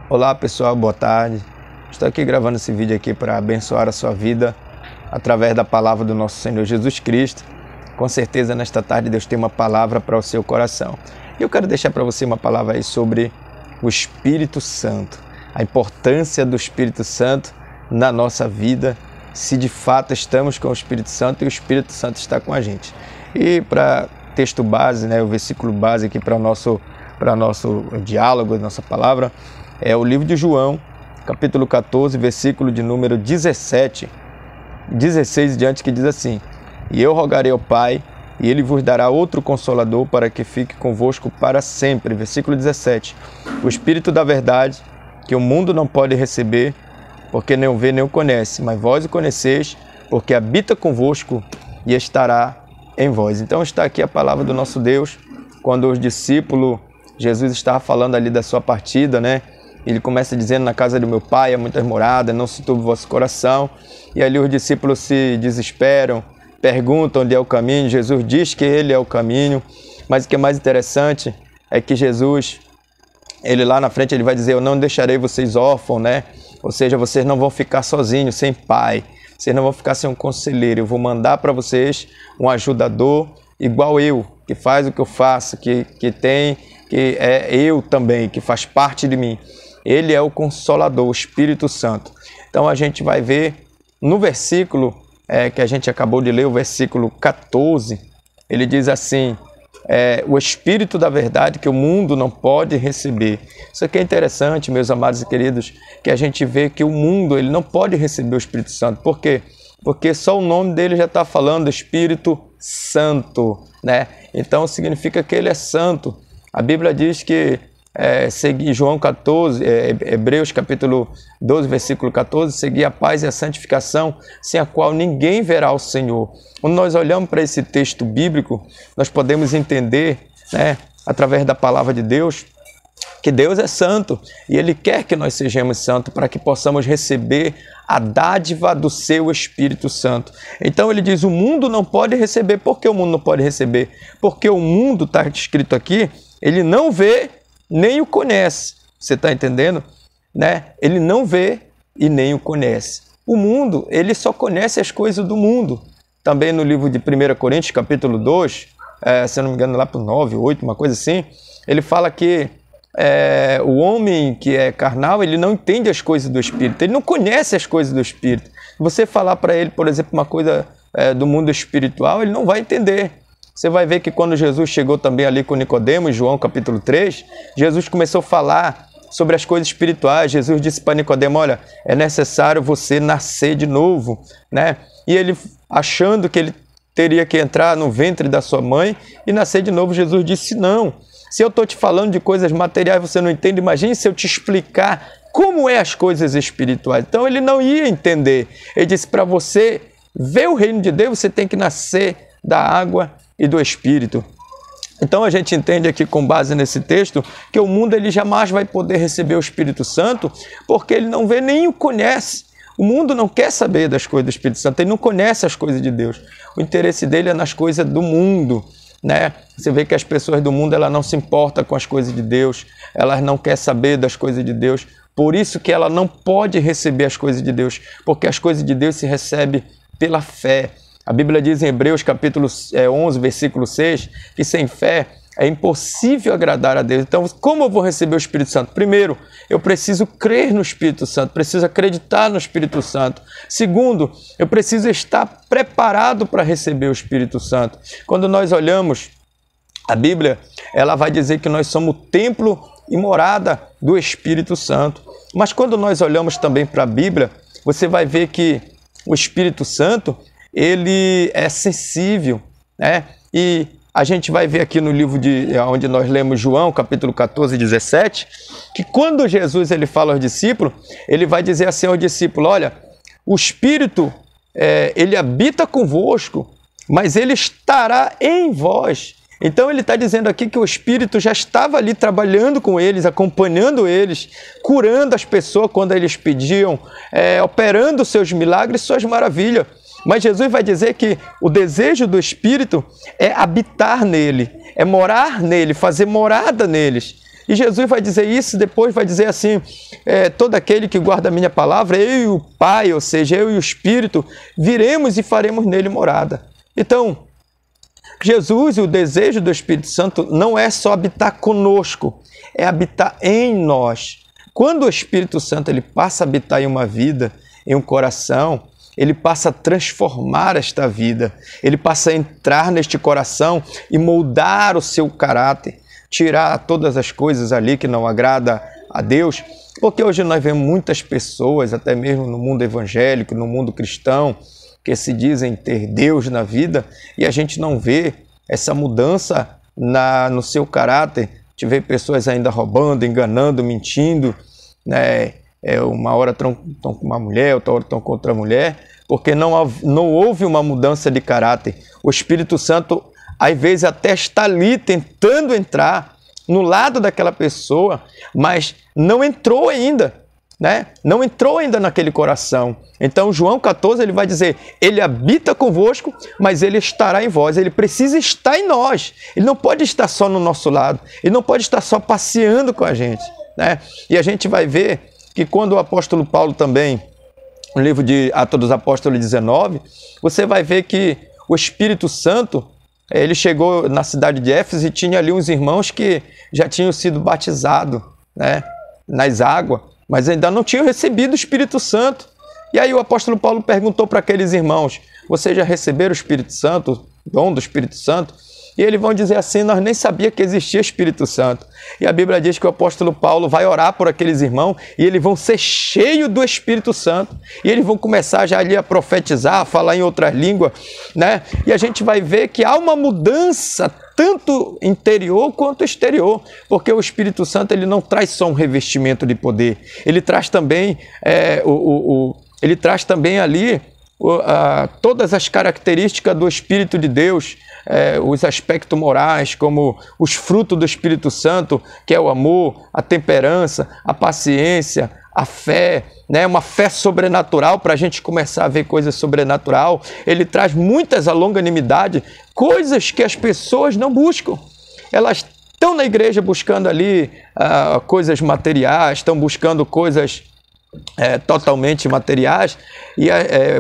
Olá pessoal, boa tarde. Estou aqui gravando esse vídeo aqui para abençoar a sua vida através da palavra do nosso Senhor Jesus Cristo. Com certeza nesta tarde Deus tem uma palavra para o seu coração. E eu quero deixar para você uma palavra aí sobre o Espírito Santo. A importância do Espírito Santo na nossa vida, se de fato estamos com o Espírito Santo e o Espírito Santo está com a gente. E para texto base, o versículo base aqui para o nosso diálogo, nossa palavra, é o livro de João, capítulo 14, versículo de número 16 e diante, que diz assim: E eu rogarei ao Pai, e Ele vos dará outro Consolador para que fique convosco para sempre. Versículo 17. O Espírito da verdade, que o mundo não pode receber, porque nem o vê nem o conhece, mas vós o conheceis, porque habita convosco e estará em vós. Então está aqui a palavra do nosso Deus, quando os discípulos, Jesus estava falando ali da sua partida, Ele começa dizendo: na casa do meu pai há muitas moradas, não se turbe o vosso coração. E ali os discípulos se desesperam, perguntam onde é o caminho. Jesus diz que Ele é o caminho, mas o que é mais interessante é que Jesus, Ele lá na frente, Ele vai dizer: eu não deixarei vocês órfãos, Ou seja, vocês não vão ficar sozinhos, sem pai, vocês não vão ficar sem um conselheiro. Eu vou mandar para vocês um ajudador igual eu, que faz o que eu faço, que é eu também, que faz parte de mim. Ele é o Consolador, o Espírito Santo. Então a gente vai ver no versículo que a gente acabou de ler, o versículo 14, ele diz assim: o Espírito da verdade que o mundo não pode receber. Isso aqui é interessante, meus amados e queridos, que a gente vê que o mundo ele não pode receber o Espírito Santo. Por quê? Porque só o nome dele já está falando Espírito Santo, Então significa que ele é santo. A Bíblia diz que seguir João 14, Hebreus capítulo 12, versículo 14, seguir a paz e a santificação, sem a qual ninguém verá o Senhor. Quando nós olhamos para esse texto bíblico, nós podemos entender, através da palavra de Deus, que Deus é santo e Ele quer que nós sejamos santos para que possamos receber a dádiva do seu Espírito Santo. Então ele diz: o mundo não pode receber. Por que o mundo não pode receber? Porque o mundo, está escrito aqui, ele não vê nem o conhece. Você está entendendo? Ele não vê e nem o conhece. O mundo, ele só conhece as coisas do mundo. Também no livro de 1 Coríntios, capítulo 2, se eu não me engano, lá para o 9, 8, uma coisa assim, ele fala que o homem que é carnal, ele não entende as coisas do Espírito, ele não conhece as coisas do Espírito. Você falar para ele, por exemplo, uma coisa do mundo espiritual, ele não vai entender. Você vai ver que quando Jesus chegou também ali com Nicodemo, em João capítulo 3, Jesus começou a falar sobre as coisas espirituais. Jesus disse para Nicodemo: olha, é necessário você nascer de novo, E ele, achando que ele teria que entrar no ventre da sua mãe e nascer de novo, Jesus disse: não. Se eu estou te falando de coisas materiais, você não entende, imagine se eu te explicar como é as coisas espirituais. Então ele não ia entender. Ele disse: para você ver o reino de Deus, você tem que nascer da água e do Espírito. Então a gente entende aqui, com base nesse texto, que o mundo ele jamais vai poder receber o Espírito Santo, porque ele não vê nem o conhece. O mundo não quer saber das coisas do Espírito Santo, ele não conhece as coisas de Deus. O interesse dele é nas coisas do mundo. Você vê que as pessoas do mundo ela não se importam com as coisas de Deus, elas não querem saber das coisas de Deus, por isso que ela não pode receber as coisas de Deus, porque as coisas de Deus se recebem pela fé. A Bíblia diz em Hebreus capítulo 11, versículo 6, que sem fé é impossível agradar a Deus. Então, como eu vou receber o Espírito Santo? Primeiro, eu preciso crer no Espírito Santo, preciso acreditar no Espírito Santo. Segundo, eu preciso estar preparado para receber o Espírito Santo. Quando nós olhamos a Bíblia, ela vai dizer que nós somos o templo e morada do Espírito Santo. Mas quando nós olhamos também para a Bíblia, você vai ver que o Espírito Santo, ele é sensível, E a gente vai ver aqui no livro onde nós lemos João, capítulo 14, 17, que quando Jesus ele fala aos discípulos, ele vai dizer assim aos discípulos: olha, o Espírito, ele habita convosco, mas ele estará em vós. Então ele está dizendo aqui que o Espírito já estava ali trabalhando com eles, acompanhando eles, curando as pessoas quando eles pediam, operando seus milagres, suas maravilhas. Mas Jesus vai dizer que o desejo do Espírito é habitar nele, é morar nele, fazer morada neles. E Jesus vai dizer isso, depois vai dizer assim, todo aquele que guarda a minha palavra, eu e o Pai, ou seja, eu e o Espírito, viremos e faremos nele morada. Então, Jesus e o desejo do Espírito Santo não é só habitar conosco, é habitar em nós. Quando o Espírito Santo ele passa a habitar em uma vida, em um coração, ele passa a transformar esta vida, ele passa a entrar neste coração e moldar o seu caráter, tirar todas as coisas ali que não agrada a Deus, porque hoje nós vemos muitas pessoas, até mesmo no mundo evangélico, no mundo cristão, que se dizem ter Deus na vida e a gente não vê essa mudança no seu caráter. A gente vê pessoas ainda roubando, enganando, mentindo, né? Uma hora estão com uma mulher, outra hora estão com outra mulher, porque não houve uma mudança de caráter. O Espírito Santo, às vezes, até está ali tentando entrar no lado daquela pessoa, mas não entrou ainda, né? Não entrou ainda naquele coração. Então, João 14, ele vai dizer, ele habita convosco, mas ele estará em vós. Ele precisa estar em nós. Ele não pode estar só no nosso lado. Ele não pode estar só passeando com a gente, né? E a gente vai ver que quando o apóstolo Paulo também, no livro de Atos dos Apóstolos 19, você vai ver que o Espírito Santo, ele chegou na cidade de Éfeso e tinha ali uns irmãos que já tinham sido batizados, né, nas águas, mas ainda não tinham recebido o Espírito Santo. E aí o apóstolo Paulo perguntou para aqueles irmãos, vocês já receberam o Espírito Santo, o dom do Espírito Santo? E eles vão dizer assim, nós nem sabíamos que existia Espírito Santo. E a Bíblia diz que o apóstolo Paulo vai orar por aqueles irmãos e eles vão ser cheios do Espírito Santo. E eles vão começar já ali a profetizar, a falar em outras línguas, né? E a gente vai ver que há uma mudança tanto interior quanto exterior, porque o Espírito Santo ele não traz só um revestimento de poder, ele traz também, ali todas as características do Espírito de Deus, os aspectos morais, como os frutos do Espírito Santo, que é o amor, a temperança, a paciência, a fé, né? Uma fé sobrenatural para a gente começar a ver coisas sobrenatural. Ele traz muitas a longanimidade, coisas que as pessoas não buscam. Elas estão na igreja buscando ali coisas materiais, estão buscando coisas totalmente materiais, e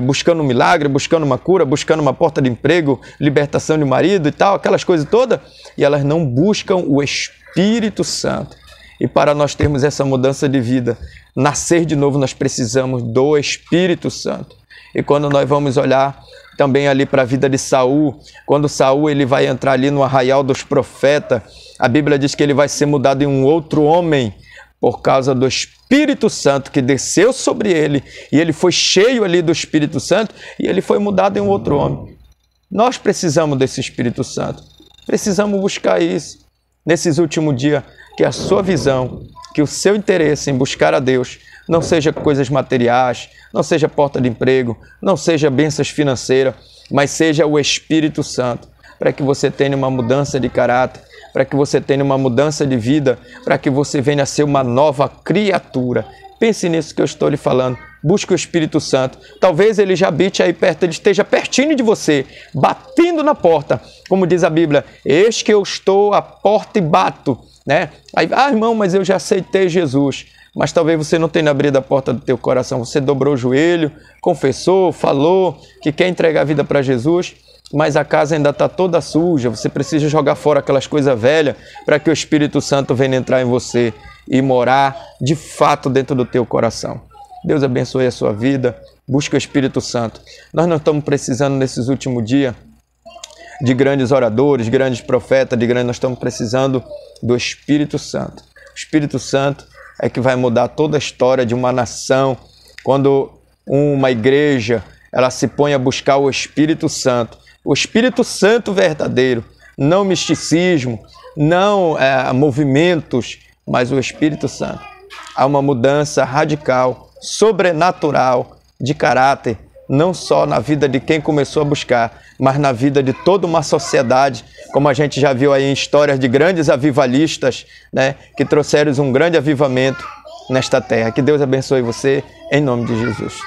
buscando um milagre, buscando uma cura, buscando uma porta de emprego, libertação de marido e tal, aquelas coisas todas, e elas não buscam o Espírito Santo. E para nós termos essa mudança de vida, nascer de novo, nós precisamos do Espírito Santo. E quando nós vamos olhar também ali para a vida de Saul, quando Saul ele vai entrar ali no arraial dos profetas, a Bíblia diz que ele vai ser mudado em um outro homem, por causa do Espírito Santo que desceu sobre ele, e ele foi cheio ali do Espírito Santo, e ele foi mudado em um outro homem. Nós precisamos desse Espírito Santo, precisamos buscar isso. Nesses últimos dias, que a sua visão, que o seu interesse em buscar a Deus, não seja coisas materiais, não seja porta de emprego, não seja bênçãos financeiras, mas seja o Espírito Santo, para que você tenha uma mudança de caráter, para que você tenha uma mudança de vida, para que você venha a ser uma nova criatura. Pense nisso que eu estou lhe falando. Busque o Espírito Santo. Talvez ele já habite aí perto, ele esteja pertinho de você, batendo na porta. Como diz a Bíblia, eis que eu estou à porta e bato, né? Aí, irmão, mas eu já aceitei Jesus. Mas talvez você não tenha abrido a porta do teu coração. Você dobrou o joelho, confessou, falou que quer entregar a vida para Jesus, mas a casa ainda está toda suja, você precisa jogar fora aquelas coisas velhas para que o Espírito Santo venha entrar em você e morar de fato dentro do teu coração. Deus abençoe a sua vida, busque o Espírito Santo. Nós não estamos precisando nesses últimos dias de grandes oradores, grandes profetas, nós estamos precisando do Espírito Santo. O Espírito Santo é que vai mudar toda a história de uma nação. Quando uma igreja ela se põe a buscar o Espírito Santo verdadeiro, não misticismo, não movimentos, mas o Espírito Santo. Há uma mudança radical, sobrenatural de caráter, não só na vida de quem começou a buscar, mas na vida de toda uma sociedade, como a gente já viu aí em histórias de grandes avivalistas, né, que trouxeram um grande avivamento nesta terra. Que Deus abençoe você, em nome de Jesus.